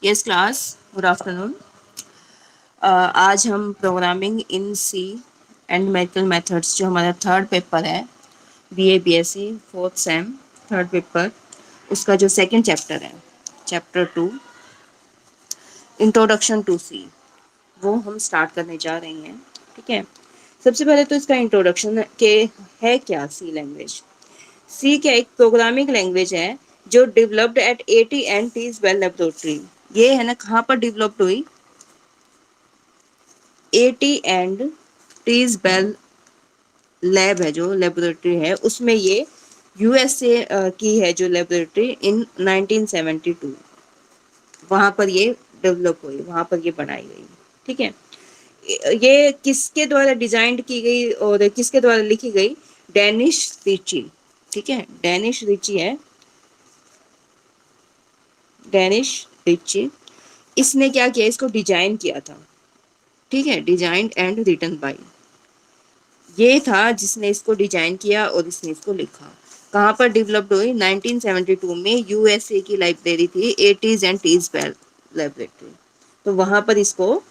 Yes class, good afternoon. आज हम programming in C and mathematical methods, जो हमारा थर्ड पेपर है, BA BSc fourth sem third paper, उसका जो सेकंड चैप्टर है, चैप्टर 2 इंट्रोडक्शन टू सी, वो हम स्टार्ट करने जा रहे हैं। ठीक है, सबसे पहले तो इसका इंट्रोडक्शन के है क्या सी लैंग्वेज। सी क्या एक प्रोग्रामिंग लैंग्वेज है जो developed at AT and T's Bell laboratory. ये है ना, कहाँ पर डेवलप्ड हुई? AT and T's Bell lab है, जो लेबोरेटरी है, उसमें ये यूएसए की है जो लेबोरेटरी, इन 1972 वहां पर ये डेवलप हुई, वहां पर ये बनाई गई। ठीक है, ये किसके द्वारा डिजाइन की गई और किसके द्वारा लिखी गई? Dennis Ritchie. ठीक है, डेनिश रिची है, डेनिश रिची। इसने क्या किया? इसको डिजाइन किया था। ठीक है, डिजाइन एंड रिटन बाय, ये था जिसने इसको डिजाइन किया और इसने इसको लिखा। कहाँ पर डेवलप्ड हुई? 1972 में यूएसए की लाइब्रेरी थी, AT's and T's Bell library, तो वहां पर इसको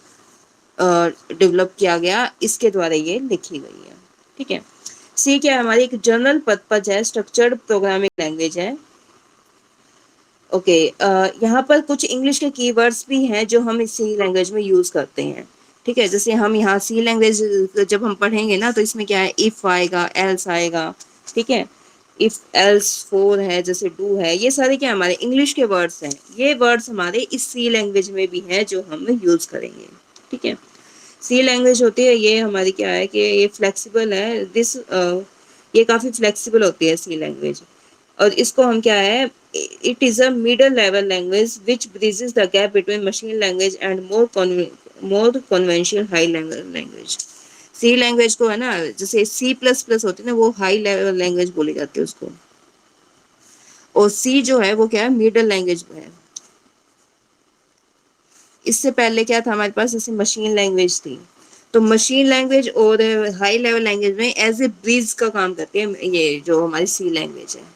डेवलप किया गया, इसके द्वारा ये लिखी गई है। ठीक है, सी क्या है? हमारी एक जनरल पर्पज है, स्ट्रक्चर्ड प्रोग्रामिंग लैंग्वेज है। ओके, यहाँ पर कुछ इंग्लिश के कीवर्ड्स भी हैं जो हम इस सी लैंग्वेज में यूज करते हैं। ठीक है, जैसे हम यहाँ सी लैंग्वेज जब हम पढ़ेंगे ना, तो इसमें क्या है? इफ आएगा, एल्स आएगा। ठीक है, इफ एल्स फोर है, जैसे डू है, ये सारे क्या हमारे इंग्लिश के वर्ड्स हैं। ये वर्ड्स हमारे इस सी लैंग्वेज में भी हैं जो हम यूज करेंगे। ठीक है, सी लैंग्वेज होती है ये हमारी, क्या है कि ये फ्लेक्सिबल है, ये काफी फ्लेक्सिबल होती है सी लैंग्वेज। और इसको हम क्या है, it is a middle level language which bridges the gap between machine language and more conventional high level language. C language को है ना, जैसे सी प्लस प्लस होती है ना, वो हाई लेवल लैंग्वेज बोली जाती है उसको, और सी जो है वो क्या है? मिडल लैंग्वेज है। इससे पहले क्या था हमारे पास? जैसे मशीन लैंग्वेज थी, तो मशीन लैंग्वेज और हाई लेवल लैंग्वेज में एज ए ब्रिज का काम करती है ये जो हमारी सी लैंग्वेज है।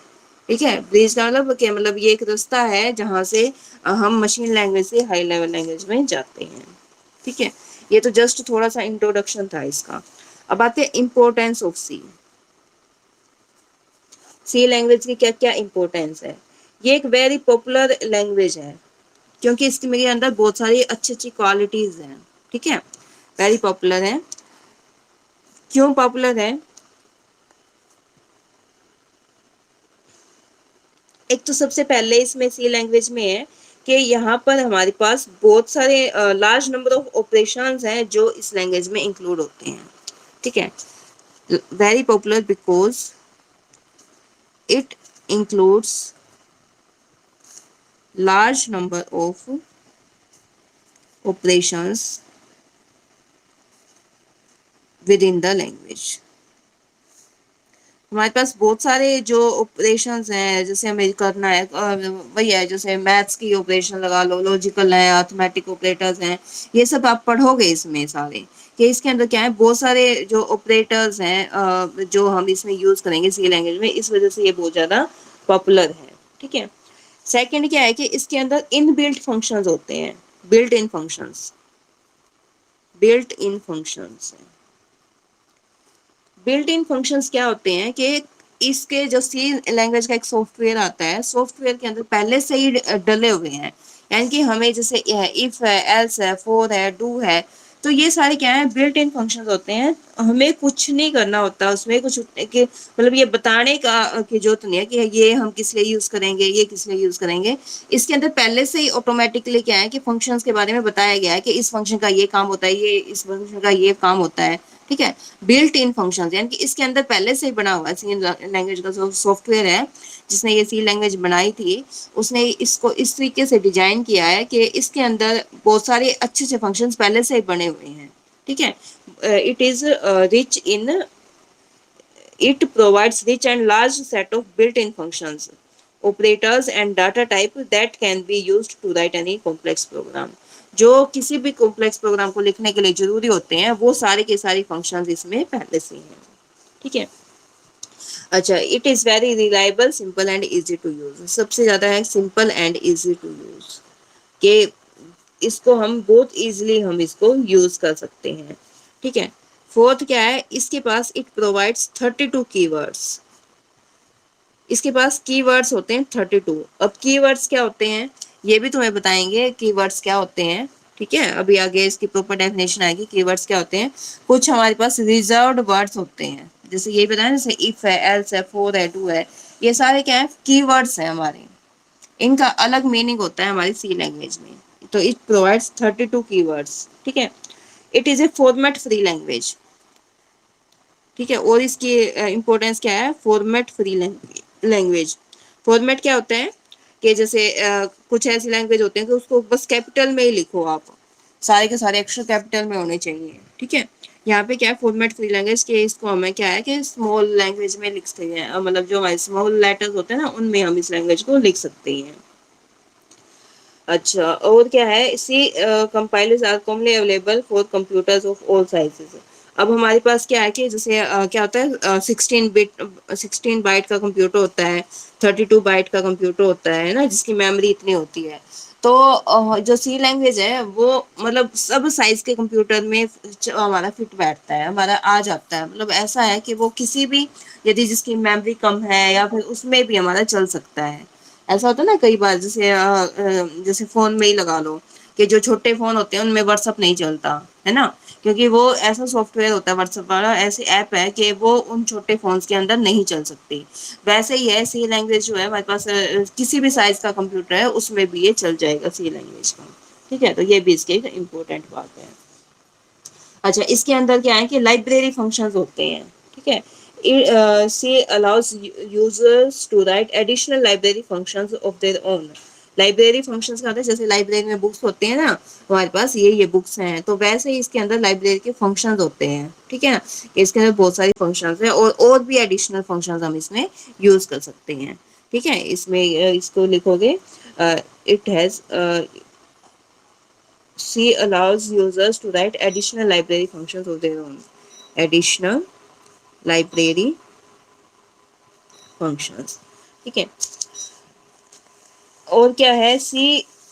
ठीक है, ब्रिज का मतलब क्या? मतलब ये एक रास्ता है जहाँ से हम मशीन लैंग्वेज से हाई लेवल लैंग्वेज में जाते हैं। ठीक है, ये तो जस्ट थोड़ा सा इंट्रोडक्शन था इसका। अब आते हैं importance of C. C language की क्या क्या इम्पोर्टेंस है? ये एक वेरी पॉपुलर लैंग्वेज है क्योंकि इसके मेरे अंदर बहुत सारी अच्छी अच्छी क्वालिटीज हैं। ठीक है, वेरी पॉपुलर है। क्यों पॉपुलर है? एक तो सबसे पहले इसमें सी लैंग्वेज में है कि यहाँ पर हमारे पास बहुत सारे लार्ज नंबर ऑफ ऑपरेशंस हैं जो इस लैंग्वेज में इंक्लूड होते हैं। ठीक है, very popular because it includes large number of operations with in the language. हमारे पास बहुत सारे जो ऑपरेशंस हैं, जैसे हमें करना है, वही है, जैसे मैथ्स की ऑपरेशन लगा लो, लॉजिकल है, अर्थमेटिक ऑपरेटर्स हैं, ये सब आप पढ़ोगे इसमें सारे, कि इसके अंदर क्या है, बहुत सारे जो ऑपरेटर्स हैं जो हम इसमें यूज करेंगे सी लैंग्वेज में, इस वजह से ये बहुत ज्यादा पॉपुलर है। ठीक है, सेकंड क्या है कि इसके अंदर इन बिल्ट फंक्शंस होते हैं, built in functions, built in functions. Built in functions क्या होते हैं कि इसके जो सी लैंग्वेज का एक सॉफ्टवेयर आता है, सॉफ्टवेयर के अंदर पहले से ही डले हुए हैं, यानी कि हमें जैसे इफ है, एल्स है, फोर है, डू है, तो ये सारे क्या है? बिल्ट इन फंक्शंस होते हैं। हमें कुछ नहीं करना होता उसमें, कुछ कि मतलब ये बताने का की जरूरत नहीं है कि ये हम किस लिए यूज करेंगे, ये किस लिए यूज करेंगे। इसके अंदर पहले से ही ऑटोमेटिकली क्या है कि फंक्शंस के बारे में बताया गया है कि इस फंक्शन का ये काम होता है, ये इस फंक्शन का ये काम होता है। ठीक है, बिल्ट इन फंक्शन, यानी कि इसके अंदर पहले से ही बना हुआ है, सी लैंग्वेज का जो सॉफ्टवेयर है जिसने ये सी लैंग्वेज बनाई थी, उसने इसको इस तरीके से डिजाइन किया है कि इसके अंदर बहुत सारे अच्छे अच्छे फंक्शंस पहले से ही बने हुए हैं। ठीक है, it is rich in, it provides rich and large set of built-in functions, operators and data type that can be used to write any complex program। जो किसी भी कॉम्प्लेक्स प्रोग्राम को लिखने के लिए जरूरी होते हैं, वो सारे के सारे फंक्शंस इसमें पहले से हैं। ठीक है, अच्छा, it is very reliable, simple and easy to use. सबसे ज्यादा है simple and easy to use, के इसको हम बहुत इजीली हम इसको यूज कर सकते हैं। ठीक है। फोर्थ क्या है, इसके पास इट प्रोवाइड्स 32 कीवर्ड्स। इसके पास कीवर्ड्स होते हैं 32। अब कीवर्ड्स क्या होते हैं ये भी तुम्हें बताएंगे, कीवर्ड्स क्या होते हैं। ठीक है, अभी आगे इसकी प्रॉपर डेफिनेशन आएगी। कीवर्ड्स क्या होते हैं, कुछ हमारे पास रिजर्व्ड वर्ड्स होते हैं, जैसे यही बताया, जैसे इफ है, एल्स है, फॉर है, टू है, ये सारे क्या है, कीवर्ड्स हैं हमारे। इनका अलग मीनिंग होता है हमारी सी लैंग्वेज में। तो इट प्रोवाइड्स 32 कीवर्ड्स। ठीक है। It is a format free language. ठीक है, और इसकी इंपॉर्टेंस क्या है, फॉर्मेट फ्री लैंग्वेज। फॉर्मेट क्या होता है कि जैसे कुछ ऐसी लैंग्वेज होते हैं कि उसको बस कैपिटल में ही लिखो आप, सारे के सारे अक्षर कैपिटल में होने चाहिए। ठीक है। यहाँ पे क्या है, फॉर्मेट फ्री लैंग्वेज के इसको हमें क्या है कि स्मॉल लैंग्वेज में लिख सकते हैं, मतलब जो हमारे स्मॉल लेटर्स होते हैं ना उनमें हम इस लैंग्वेज को लिख सकते हैं। अच्छा, और क्या है, C compilers are commonly available for computers of all sizes. अब हमारे पास क्या है कि जैसे क्या होता है, 16 बाइट का कंप्यूटर होता है, 32 बाइट का कंप्यूटर होता है ना, जिसकी मेमोरी इतनी होती है। तो जो सी लैंग्वेज है वो मतलब सब साइज के कंप्यूटर में हमारा फिट बैठता है, हमारा आ जाता है। मतलब ऐसा है कि वो किसी भी, यदि जिसकी मेमोरी कम है या फिर उसमें भी हमारा चल सकता है। ऐसा होता है ना कई बार, जैसे जैसे फोन में ही लगा लो कि जो छोटे फोन होते हैं उनमें व्हाट्सअप नहीं चलता है ना, क्योंकि वो ऐसा सॉफ्टवेयर होता है, व्हाट्सअप वाला ऐसी ऐप है कि वो उन छोटे फोन्स के अंदर नहीं चल सकती। वैसे ही है, सी लैंग्वेज जो है हमारे पास किसी भी साइज का कंप्यूटर है उसमें भी ये चल जाएगा सी लैंग्वेज का। ठीक है, तो ये भी इसकी इम्पोर्टेंट बात है। अच्छा, इसके अंदर क्या है कि लाइब्रेरी फंक्शंस होते हैं। ठीक है। C allows users to write additional library functions of their own. Library functions का होता है, जैसे लाइब्रेरी में बुक्स होते हैं ना, हमारे पास ये बुक्स हैं, तो वैसे ही इसके अंदर लाइब्रेरी के फंक्शंस होते हैं। ठीक है ना, इसके अंदर बहुत सारी फंक्शंस हैं, और भी एडिशनल फंक्शंस हम इसमें यूज कर सकते हैं। ठीक है, इसमें इसको लिखोगे, it has C allows users to write additional library functions of their own. Additional library functions. ठीक है। और क्या है, C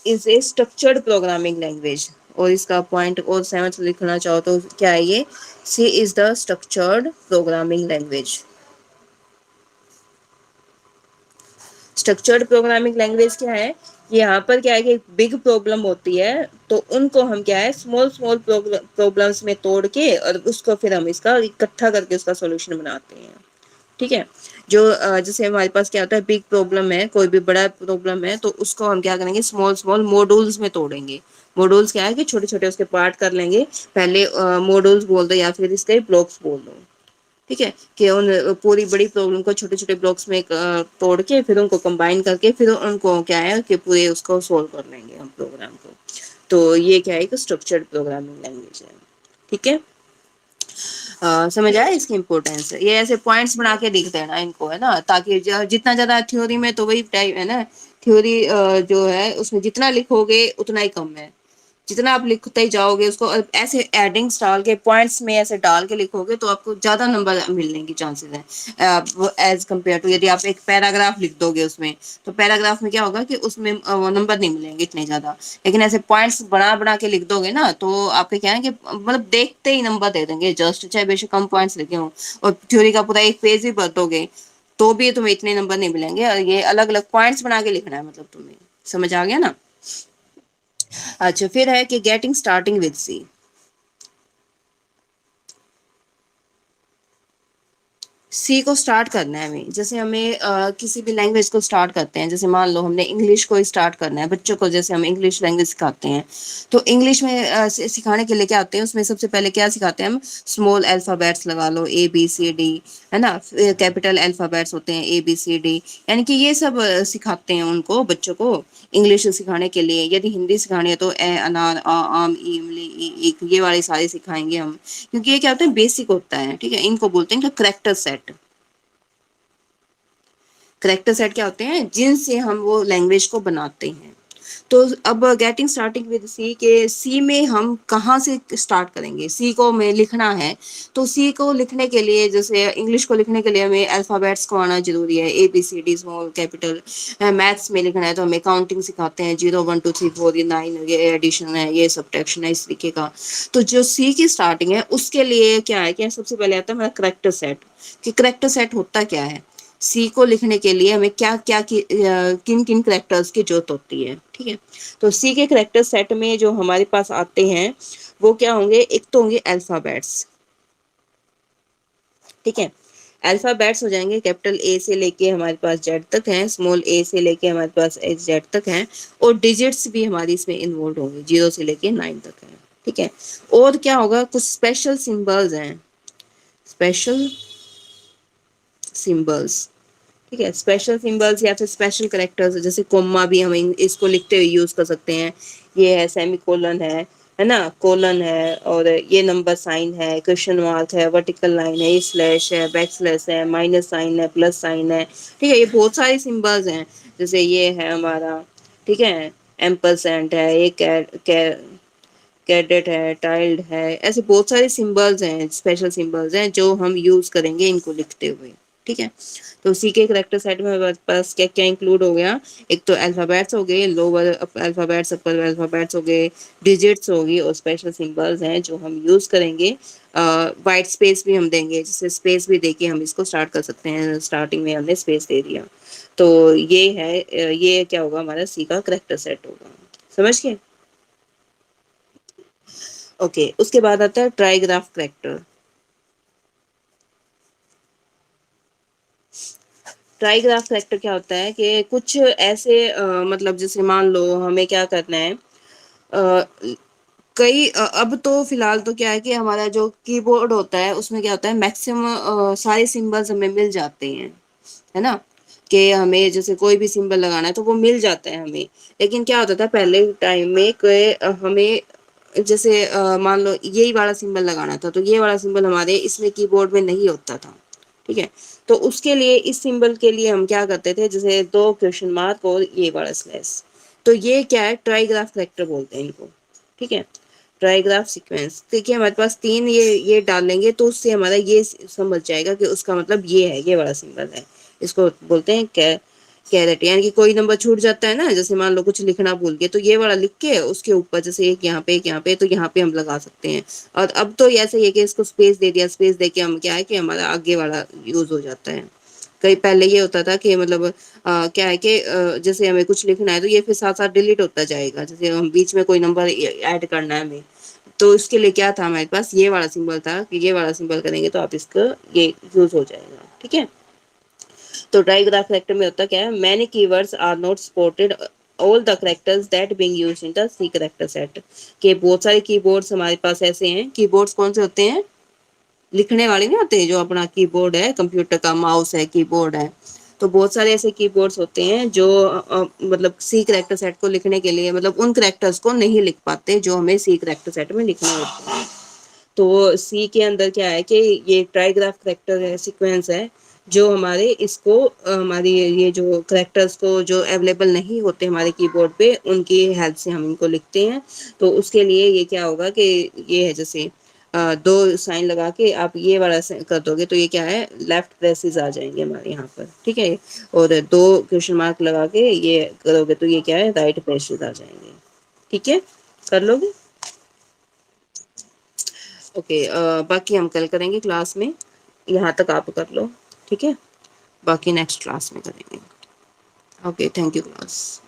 is a structured programming language. और इसका पॉइंट और 7 लिखना चाहो तो क्या है ये, C is the structured programming language. Structured programming language क्या है, यहाँ पर क्या है कि बिग प्रॉब्लम होती है, तो उनको हम क्या है, स्मॉल स्मॉल प्रॉब्लम्स में तोड़ के और उसको फिर हम इसका इकट्ठा करके उसका सॉल्यूशन बनाते हैं। ठीक है। जो जैसे हमारे पास क्या होता है, बिग प्रॉब्लम है, कोई भी बड़ा प्रॉब्लम है, तो उसको हम क्या करेंगे, स्मॉल स्मॉल मॉड्यूल्स में तोड़ेंगे। मॉड्यूल्स क्या है कि छोटे छोटे उसके पार्ट कर लेंगे, पहले मॉड्यूल्स बोल दो या फिर इसके ब्लॉक्स बोल दो। ठीक है, कि उन पूरी बड़ी प्रॉब्लम को छोटे छोटे ब्लॉक्स में तोड़ के फिर उनको कंबाइन करके फिर उनको क्या है कि पूरे उसको सोल्व कर लेंगे हम प्रोग्राम को। तो ये क्या है, एक स्ट्रक्चर्ड प्रोग्रामिंग लैंग्वेज है। ठीक है। समझ आया इसकी इम्पोर्टेंस। ये ऐसे पॉइंट्स बना के लिख देना इनको, है ना, ताकि जितना ज्यादा थ्योरी में तो वही टाइप है ना, थ्योरी जो है उसमें जितना लिखोगे उतना ही कम है। जितना आप लिखते ही जाओगे उसको, ऐसे एडिंग्स डाल के पॉइंट्स में ऐसे डाल के लिखोगे तो आपको ज्यादा नंबर मिलने की चांसेस है एज कम्पेयर टू यदि आप एक पैराग्राफ लिख दोगे उसमें। तो पैराग्राफ में क्या होगा कि उसमें वो नंबर नहीं मिलेंगे इतने ज्यादा, लेकिन ऐसे पॉइंट्स बना बना के लिख दोगे ना तो आपके क्या है कि मतलब देखते ही नंबर दे देंगे जस्ट, चाहे बेशक कम पॉइंट्स लिखे हों। और थ्योरी का पूरा एक पेज भी भर दोगे तो भी तुम्हें इतने नंबर नहीं मिलेंगे, और ये अलग अलग पॉइंट्स बना के लिखना है, मतलब तुम्हें समझ आ गया ना। अच्छा, फिर है कि गेटिंग स्टार्टिंग विद सी। सी को स्टार्ट करना है हमें, जैसे हमें किसी भी लैंग्वेज को स्टार्ट करते हैं, जैसे मान लो हमने इंग्लिश को स्टार्ट करना है बच्चों को, जैसे हम इंग्लिश लैंग्वेज सिखाते हैं, तो इंग्लिश में सिखाने के लिए क्या आते हैं, उसमें सबसे पहले क्या सिखाते हैं हम, स्मॉल अल्फाबेट्स लगा लो, ABCD, है ना, कैपिटल अल्फाबेट्स होते हैं ABCD, यानी कि ये सब सिखाते हैं उनको बच्चों को इंग्लिश सिखाने के लिए। यदि हिंदी सिखानी है तो ए अनार आ आम ई इमली ई ईक, ये वाले सारे सिखाएंगे हम, क्योंकि ये क्या होता है, बेसिक होता है। ठीक है, इनको बोलते हैं करेक्टर सेट। करेक्टर सेट क्या होते हैं, जिनसे हम वो लैंग्वेज को बनाते हैं। तो अब गेटिंग स्टार्टिंग विद सी के सी में हम कहाँ से स्टार्ट करेंगे, सी को हमें लिखना है। तो सी को लिखने के लिए, जैसे इंग्लिश को लिखने के लिए हमें अल्फ़ाबेट्स को आना ज़रूरी है, ABCD स्मॉल कैपिटल। मैथ्स में लिखना है तो हमें काउंटिंग सिखाते हैं, 0 1 2 3 4 ये 9, ये एडिशन है, ये सब्ट्रैक्शन है, इस तरीके का। तो जो सी की स्टार्टिंग है उसके लिए क्या है, क्या सबसे पहले आता है हमारा करेक्टर सेट। कि करेक्टर सेट होता क्या है, सी को लिखने के लिए हमें क्या क्या किन किन करेक्टर्स की जरूरत होती है, ठीक है। तो सी के करेक्टर सेट में जो हमारे पास आते हैं वो क्या होंगे, एक तो होंगे अल्फाबेट्स, ठीक है। अल्फाबेट्स हो जाएंगे, कैपिटल ए से लेके हमारे पास जेड तक हैं, स्मॉल ए से लेके हमारे पास जेड तक हैं, और डिजिट्स भी हमारी इसमें इन्वॉल्व होंगे, 0 से लेके 9 तक है, ठीक है। और क्या होगा, कुछ स्पेशल सिंबल्स हैं, स्पेशल सिंबल्स, ठीक है। स्पेशल सिंबल्स या फिर स्पेशल करेक्टर्स, जैसे कोमा भी हम इसको लिखते हुए यूज कर सकते हैं। ये है सेमीकोलन है ना, कोलन है, और ये नंबर साइन है, क्वेश्चन मार्क है, वर्टिकल लाइन है, ये स्लैश है, बैक स्लैश है, माइनस साइन है, प्लस साइन है, ठीक है। ये बहुत सारे सिंबल्स हैं, जैसे ये है हमारा, ठीक है, एम्परसेंट है, ये कैडेट है, टाइल्ड है, ऐसे बहुत सारे सिंबल्स हैं, स्पेशल सिंबल्स हैं जो हम यूज करेंगे इनको लिखते हुए, ठीक है। तो उसी के करेक्टर सेट में हमारे पास क्या क्या इंक्लूड हो गया, एक तो अल्फाबेट्स हो गए, लोअर अल्फाबेट्स, अपर अल्फाबेट्स हो गए, डिजिट्स होगी, और स्पेशल सिंबल्स हैं जो हम यूज करेंगे। वाइट स्पेस भी हम देंगे, जैसे स्पेस भी देके हम इसको स्टार्ट कर सकते हैं, स्टार्टिंग में हमने स्पेस दे दिया। तो ये है, ये क्या होगा, हमारा सी का करेक्टर सेट होगा, समझ गए। ओके, उसके बाद आता है ट्राइग्राफ करेक्टर। ट्राइग्राफ करेक्टर क्या होता है कि कुछ ऐसे मतलब जैसे मान लो हमें क्या करना है, अ, अब तो फिलहाल तो क्या है कि हमारा जो कीबोर्ड होता है उसमें क्या होता है, मैक्सिमम सारे सिंबल्स हमें मिल जाते हैं, है ना। कि हमें जैसे कोई भी सिंबल लगाना है तो वो मिल जाता है हमें। लेकिन क्या होता था पहले टाइम में कि हमें जैसे मान लो यही वाला सिंबल लगाना था, तो ये वाला सिंबल हमारे इसमें कीबोर्ड में नहीं होता था, ठीक है। तो उसके लिए इस सिंबल के लिए हम क्या करते थे, जैसे 2 क्वेश्चन मार्क और ये वाला स्लैश, तो ये क्या है, ट्राइग्राफ करेक्टर बोलते हैं इनको, ठीक है। ट्राइग्राफ सीक्वेंस, देखिए हमारे पास 3 ये डालेंगे तो उससे हमारा ये समझ जाएगा कि उसका मतलब ये है, ये वाला सिंबल है। इसको बोलते हैं कैरेट, यानी कि कोई नंबर छूट जाता है ना, जैसे मान लो कुछ लिखना भूल गए तो ये वाला लिख के उसके ऊपर जैसे एक यहाँ पे, एक यहाँ पे, तो यहाँ पे हम लगा सकते हैं। और अब तो ऐसे ही है कि इसको स्पेस दे दिया, स्पेस दे के हम क्या है कि हमारा आगे वाला यूज हो जाता है। कई पहले ये होता था कि मतलब क्या है कि जैसे हमें कुछ लिखना है तो ये फिर साथ साथ डिलीट होता जाएगा, जैसे हम बीच में कोई नंबर ऐड करना है हमें, तो इसके लिए क्या था, हमारे पास ये वाला सिंबल था कि ये वाला सिंबल करेंगे तो आप इसका ये यूज हो जाएगा, ठीक है। तो ट्राइग्राफ करेक्टर में होता क्या है, many keywords are not supported all the characters that being used in the C character set. के बहुत सारे कीबोर्ड्स हमारे पास ऐसे हैं, कीबोर्ड्स कौन से होते हैं, लिखने वाले नहीं होते, जो अपना कीबोर्ड है, कंप्यूटर का माउस है, कीबोर्ड है। तो बहुत सारे ऐसे कीबोर्ड्स होते हैं जो मतलब सी करेक्टर सेट को लिखने के लिए, मतलब उन करेक्टर्स को नहीं लिख पाते जो हमें सी करेक्टर सेट में लिखना होता है। तो सी के अंदर क्या है कि ये ट्राइग्राफ करेक्टर है, सीक्वेंस है, जो हमारे इसको हमारी ये जो करेक्टर्स को जो अवेलेबल नहीं होते हमारे कीबोर्ड पे, उनकी हेल्प से हम इनको लिखते हैं। तो उसके लिए ये क्या होगा कि ये है, जैसे 2 साइन लगा के आप ये वाला कर दोगे तो ये क्या है, लेफ्ट ब्रेसेस आ जाएंगे हमारे यहाँ पर, ठीक है। और 2 क्वेश्चन मार्क लगा के ये करोगे तो ये क्या है, राइट ब्रेसेस आ जाएंगे, ठीक है। कर लोगे, ओके। बाकी हम कल करेंगे क्लास में, यहाँ तक आप कर लो, ठीक है। बाकी नेक्स्ट क्लास में करेंगे। Okay, thank you class.